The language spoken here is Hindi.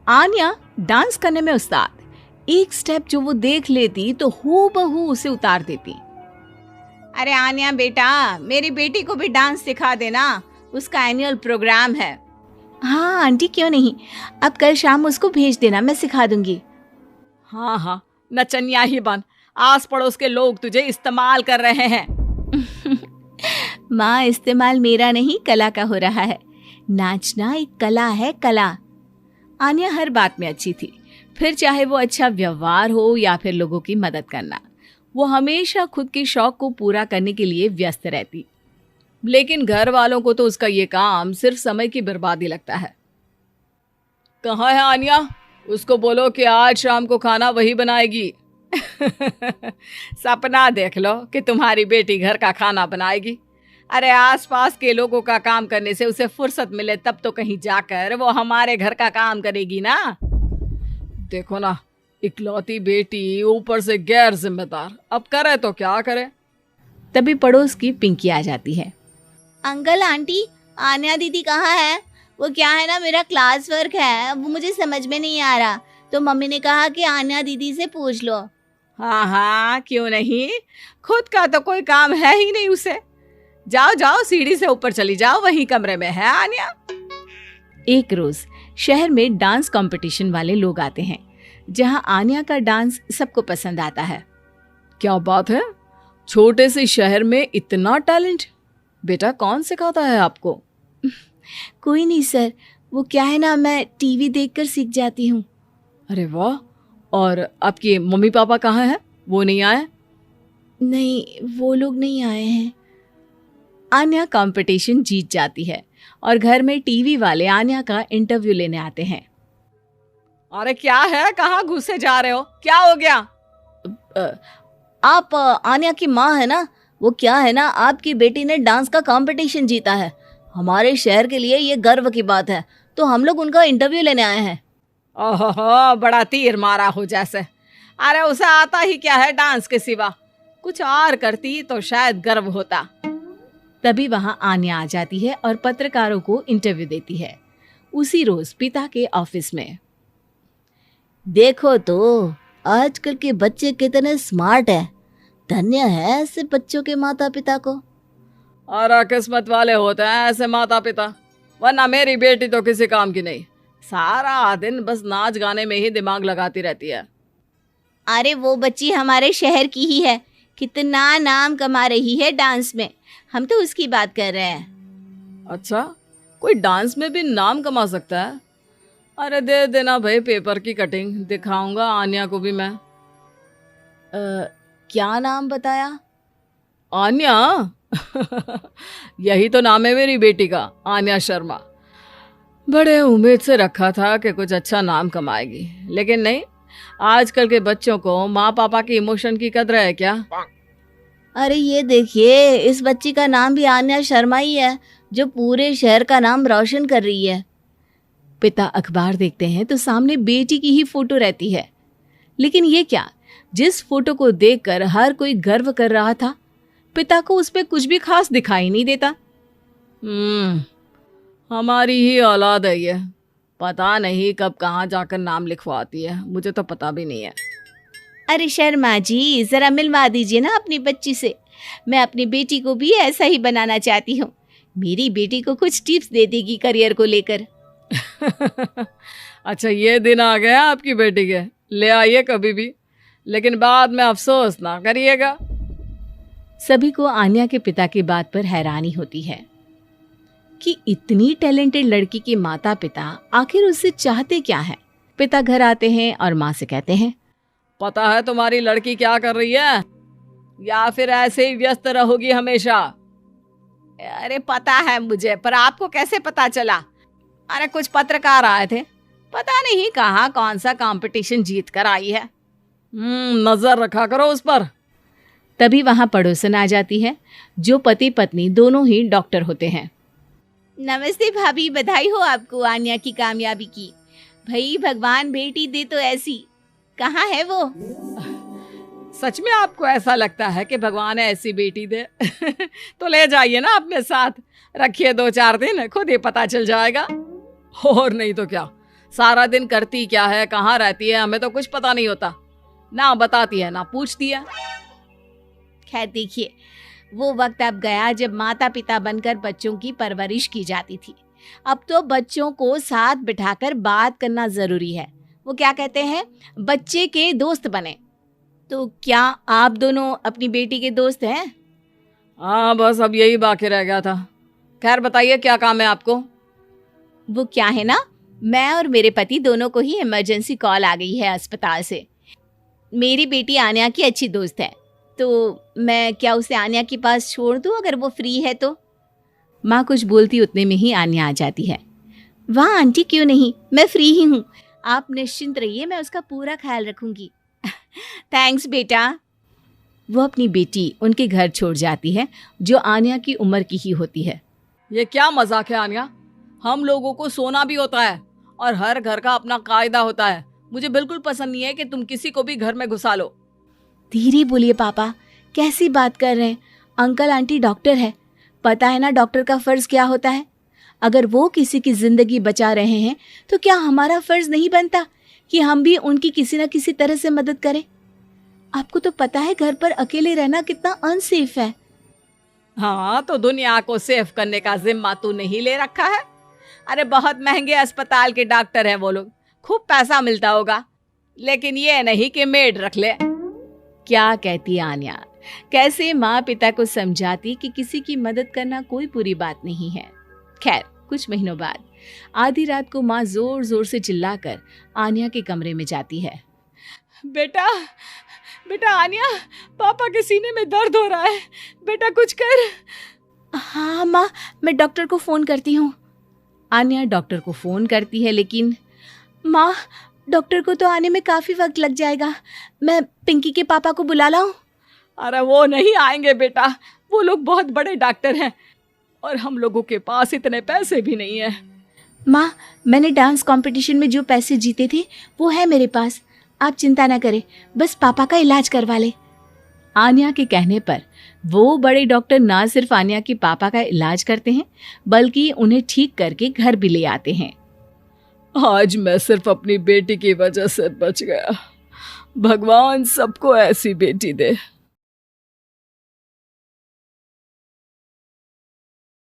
आन्या डांस करने में उस्ताद, एक स्टेप जो वो देख लेती तो हूबहू उसे उतार देती। अरे आन्या बेटा, मेरी बेटी को भी डांस सिखा देना, उसका एनुअल प्रोग्राम है। हाँ आंटी क्यों नहीं, अब कल शाम उसको भेज देना, मैं सिखा दूंगी। हाँ हाँ, नचनिया ही बन, आस पड़ोस के लोग तुझे इस्तेमाल कर रहे हैं। माँ, इस्तेमाल मेरा नहीं कला का हो रहा है। नाचना एक कला है, कला। आन्या हर बात में अच्छी थी, फिर चाहे वो अच्छा व्यवहार हो या फिर लोगों की मदद करना, वो हमेशा खुद के शौक को पूरा करने के लिए व्यस्त रहती। लेकिन घर वालों को तो उसका ये काम सिर्फ समय की बर्बादी लगता है। कहाँ है आन्या? उसको बोलो कि आज शाम को खाना वही बनाएगी। सपना देख लो कि तुम्हारी बेटी घर का खाना बनाएगी। अरे आसपास के लोगों का काम करने से उसे फुर्सत मिले तब तो कहीं जाकर वो हमारे घर का काम करेगी ना। देखो ना, इकलौती बेटी, ऊपर से गैर जिम्मेदार, अब करे तो क्या करे। तभी पड़ोस की पिंकी आ जाती है। अंकल आंटी, आन्या दीदी कहाँ है? वो क्या है ना, मेरा क्लास वर्क है, वो मुझे समझ में नहीं आ रहा, तो मम्मी ने कहा कि आन्या दीदी से पूछ लो। हाँ हाँ, क्यों नहीं, खुद का तो कोई काम है ही नहीं उसे। जाओ जाओ, सीढ़ी से ऊपर चली जाओ, वही कमरे में है आन्या। एक रोज शहर में डांस कंपटीशन वाले लोग आते हैं, जहां आन्या का डांस सबको पसंद आता है। क्या बात है, छोटे से शहर में इतना टैलेंट? बेटा कौन सिखाता है आपको? कोई नहीं सर, वो क्या है ना, मैं टीवी देखकर सीख जाती हूँ। अरे वाह, और आपके मम्मी पापा कहाँ हैं? वो नहीं आए? नहीं, वो लोग नहीं आए हैं। आन्या कंपटीशन जीत जाती है और घर में टीवी वाले आन्या का इंटरव्यू लेने आते हैं। अरे क्या है, कहाँ घुसे जा रहे हो, क्या हो गया? आप आन्या की माँ है ना? वो क्या है ना, आपकी बेटी ने डांस का कंपटीशन जीता है, हमारे शहर के लिए ये गर्व की बात है, तो हम लोग उनका इंटरव्यू लेने आए हैं। ओहो, बड़ा तीर मारा हो जैसे। अरे उसे आता ही क्या है डांस के सिवा, कुछ और करती तो शायद गर्व होता। तभी वहां आन्या आ जाती है और पत्रकारों को इंटरव्यू देती है, उसी रोज पिता के ऑफिस में। देखो तो आजकल के बच्चे कितने स्मार्ट हैं, धन्य है ऐसे बच्चों के माता पिता को। और किस्मत वाले होते हैं ऐसे माता पिता, वरना मेरी बेटी तो किसी काम की नहीं, सारा दिन बस नाच गाने में ही दिमाग लगाती रहती है। अरे वो बच्ची हमारे शहर की ही है, कितना नाम कमा रही है डांस में, हम तो उसकी बात कर रहे हैं। अच्छा, कोई डांस में भी नाम कमा सकता है? अरे दे देना भाई पेपर की कटिंग, दिखाऊंगा आन्या को भी मैं। क्या नाम बताया? आन्या? यही तो नाम है मेरी बेटी का, आन्या शर्मा। बड़े उम्मीद से रखा था कि कुछ अच्छा नाम कमाएगी, लेकिन नहीं, आजकल के बच्चों को माँ पापा की इमोशन की कदर है क्या? अरे ये देखिए, इस बच्ची का नाम भी आन्या शर्मा ही है, जो पूरे शहर का नाम रोशन कर रही है। पिता अखबार देखते हैं तो सामने बेटी की ही फोटो रहती है, लेकिन ये क्या, जिस फोटो को देखकर हर कोई गर्व कर रहा था, पिता को उस पे कुछ भी खास दिखाई नहीं देता। हमारी ही औलाद है ये, पता नहीं कब कहाँ जाकर नाम लिखवाती है, मुझे तो पता भी नहीं है। अरे शर्मा जी, जरा मिलवा दीजिए ना अपनी बच्ची से, मैं अपनी बेटी को भी ऐसा ही बनाना चाहती हूँ, मेरी बेटी को कुछ टिप्स दे देगी करियर को लेकर। अच्छा, ये दिन आ गया आपकी बेटी के, ले आइए कभी भी, लेकिन बाद में अफसोस ना करिएगा। सभी को आन्या के पिता की बात पर हैरानी होती है कि इतनी टैलेंटेड लड़की के माता पिता आखिर उससे चाहते क्या है। पिता घर आते हैं और माँ से कहते हैं, पता है तुम्हारी लड़की क्या कर रही है, या फिर ऐसे ही व्यस्त रहोगी हमेशा? अरे पता है मुझे, पर आपको कैसे पता चला? अरे कुछ पत्रकार आए थे, पता नहीं कहाँ कौन सा कंपटीशन जीत कर आई है। नजर रखा करो उस पर। तभी वहां पड़ोसन आ जाती है, जो पति पत्नी दोनों ही डॉक्टर होते हैं। नमस्ते भाभी, बधाई हो आपको आन्या की कामयाबी की। भाई भगवान बेटी दे तो ऐसी, कहाँ है वो? सच में आपको ऐसा लगता है कि भगवान ऐसी बेटी दे? तो ले जाइए ना अपने साथ, रखिए 2-4 दिन, खुद ही पता चल जाएगा। और नहीं तो क्या, सारा दिन करती क्या है, कहाँ रहती है, हमें तो कुछ पता नहीं होता। ना बताती है ना पूछती है। खैर देखिए, वो वक्त अब गया जब माता पिता बनकर बच्चों की परवरिश की जाती थी। अब तो बच्चों को साथ बिठाकर बात करना जरूरी है। वो क्या कहते हैं, बच्चे के दोस्त बने। तो क्या आप दोनों अपनी बेटी के दोस्त हैं? हाँ, बस अब यही बाकी रह गया था। खैर बताइए, क्या काम है आपको? वो क्या है ना, मैं और मेरे पति दोनों को ही इमरजेंसी कॉल आ गई है अस्पताल से। मेरी बेटी आन्या की अच्छी दोस्त है, तो मैं क्या उसे आन्या के पास छोड़ दूं अगर वो फ्री है तो? माँ कुछ बोलती उतने में ही आन्या आ जाती है। वाह आंटी, क्यों नहीं, मैं फ्री ही हूँ। आप निश्चिंत रहिए, मैं उसका पूरा ख्याल रखूंगी। थैंक्स बेटा। वो अपनी बेटी उनके घर छोड़ जाती है, जो आन्या की उम्र की ही होती है। ये क्या मजाक है आन्या? हम लोगों को सोना भी होता है और हर घर का अपना कायदा होता है। मुझे बिल्कुल पसंद नहीं है कि तुम किसी को भी घर में घुसा लो। धीरे बोलिए पापा, कैसी बात कर रहे हैं? अंकल आंटी डॉक्टर है, पता है ना डॉक्टर का फर्ज क्या होता है। अगर वो किसी की जिंदगी बचा रहे हैं तो क्या हमारा फर्ज नहीं बनता कि हम भी उनकी किसी न किसी तरह से मदद करें? आपको तो पता है घर पर अकेले रहना कितना अनसेफ है। हाँ, तो दुनिया को सेफ करने का जिम्मा तू नहीं ले रखा है? अरे बहुत महंगे अस्पताल के डॉक्टर हैं वो लोग, खूब पैसा मिलता होगा, लेकिन ये नहीं कि मेड रख ले। क्या कहती आन्या, कैसे माँ पिता को समझाती कि किसी की मदद करना कोई बुरी बात नहीं है। खैर कुछ महीनों बाद आधी रात को माँ जोर जोर से चिल्लाकर आन्या के कमरे में जाती है। बेटा बेटा आन्या, पापा के सीने में दर्द हो रहा है, बेटा कुछ कर। हाँ माँ, मैं डॉक्टर को फोन करती हूँ। आन्या डॉक्टर को फोन करती है, लेकिन माँ डॉक्टर को तो आने में काफी वक्त लग जाएगा, मैं पिंकी के पापा को बुला लाऊं? अरे वो नहीं आएंगे बेटा, वो लोग बहुत बड़े डॉक्टर हैं और हम लोगों के पास इतने पैसे भी नहीं है। माँ, मैंने डांस कंपटीशन में जो पैसे जीते थे वो है मेरे पास, आप चिंता ना करें, बस पापा का इलाज करवा ले। आन्या के कहने पर वो बड़े डॉक्टर ना सिर्फ आन्या के पापा का इलाज करते हैं, बल्कि उन्हें ठीक करके घर भी ले आते हैं। आज मैं सिर्फ अपनी बेटी की वजह से बच गया। भगवान सबको ऐसी बेटी दे।